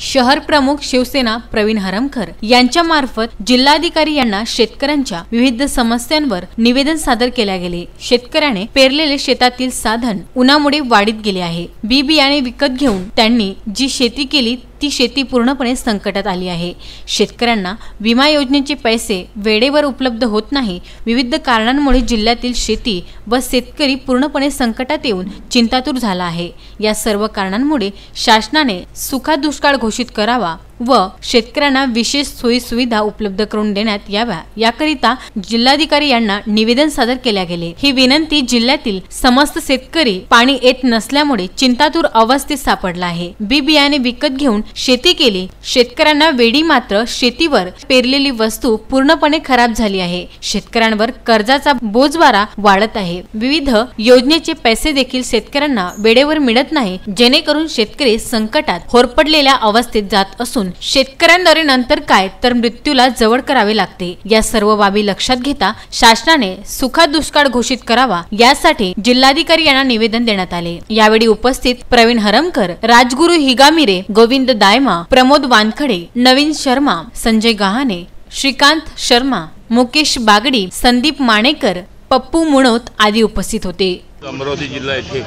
शहर प्रमुख शिवसेना प्रवीण हरमकर यांच्या मार्फत जिल्हाधिकारी यांना शेतकऱ्यांच्या विविध समस्यांवर निवेदन सादर केले गेले। शेतकऱ्याने पेरलेले शेतातील साधन उन्हामुळे वाढीत गेले आहे। बी बियाणे विकत घेऊन त्यांनी जी शेती केली ती शेती पूर्णपणे संकटात आली आहे। शेतकऱ्यांना विमा योजनेचे पैसे वेळेवर उपलब्ध होत नाही। विविध कारणांमुळे जिल्ह्यातील शेती व शेतकरी पूर्णपणे संकटात येऊन चिंतातूर झाला आहे। या सर्व कारणांमुळे शासनाने सुखा दुष्काळ घोषित करावा व शेतकऱ्यांना विशेष सोयी सुविधा उपलब्ध करून देण्यात याव्या याकरिता जिल्हाधिकारी यांना निवेदन सादर केले गेले। ही विनंती जिल्ह्यातील समस्त शेतकरी पाणी येत नसल्यामुळे चिंतातूर अवस्थेत सापडला आहे। बी बियाणे विकत घेऊन शेती केली, शेतकऱ्यांना वेळी मात्र शेतीवर पेरलेली वस्तू पूर्णपणे खराब झाली आहे। शेतकऱ्यांवर कर्जाचा बोजवारा वाढत आहे। विविध योजनेचे पैसे देखील शेतकऱ्यांना वेळेवर मिळत नाही, जेणेकरून शेतकरी संकटात होरपडलेल्या अवस्थेत जात असून शेतकऱ्यांद्वारे नंतर काय तर मृत्यूला जवळ करावे लागते। या सर्व बाबी लक्षात घेता शासनाने सुखा दुष्काळ घोषित करावा यासाठी जिल्हाधिकारी यांना निवेदन देण्यात आले। यावेळी उपस्थित प्रवीण हरमकर, राजगुरू हिगामिरे, गोविंद दायमा, प्रमोद वानखडे, नवीन शर्मा, संजय गहाणे, श्रीकांत शर्मा, मुकेश बागडी, संदीप माणेकर, पप्पू मुणोत आदी उपस्थित होते। अमरावती जिल्हा येथे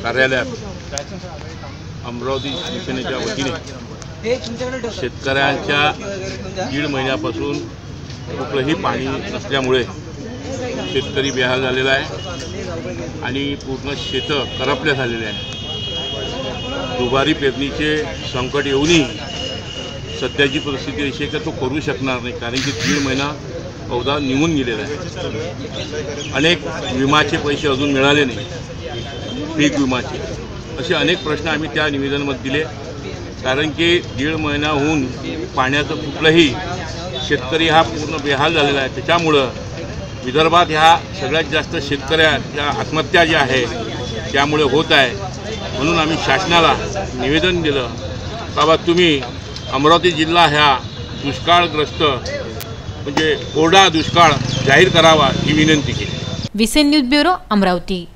कार्यालयात अमरावती शिवसेनेच्या वतीने शेतकऱ्यांच्या 1.5 महिन्यापासून कुठलंही पाणी नसल्यामुळे शेतकरी बेहाल झालेला आहे आणि पूर्ण शेतं करपल्या झालेले आहे। दुबारी पेरणीचे संकट येऊनही सध्याची परिस्थिती अशी आहे की तो करू शकणार नाही, कारण की 1.5 महिना अवधा निघून गेलेला आहे। अनेक विमाचे पैसे अजून मिळाले नाही, पीक विमाचे, असे अनेक प्रश्न आम्ही त्या निवेदनामध्ये दिले। कारण की 1.5 महिन्याहून पाण्याचं कुठलंही शेतकरी हा पूर्ण बेहाल झालेला आहे। त्याच्यामुळं विदर्भात ह्या सगळ्यात जास्त शेतकऱ्याच्या आत्महत्या ज्या आहे त्यामुळे होत आहे। म्हणून आम्ही शासनाला निवेदन दिलं, बाबा तुम्ही अमरावती जिल्हा ह्या दुष्काळग्रस्त म्हणजे कोरडा दुष्काळ जाहीर करावा ही विनंती केली। Visen news bureau, Amravati.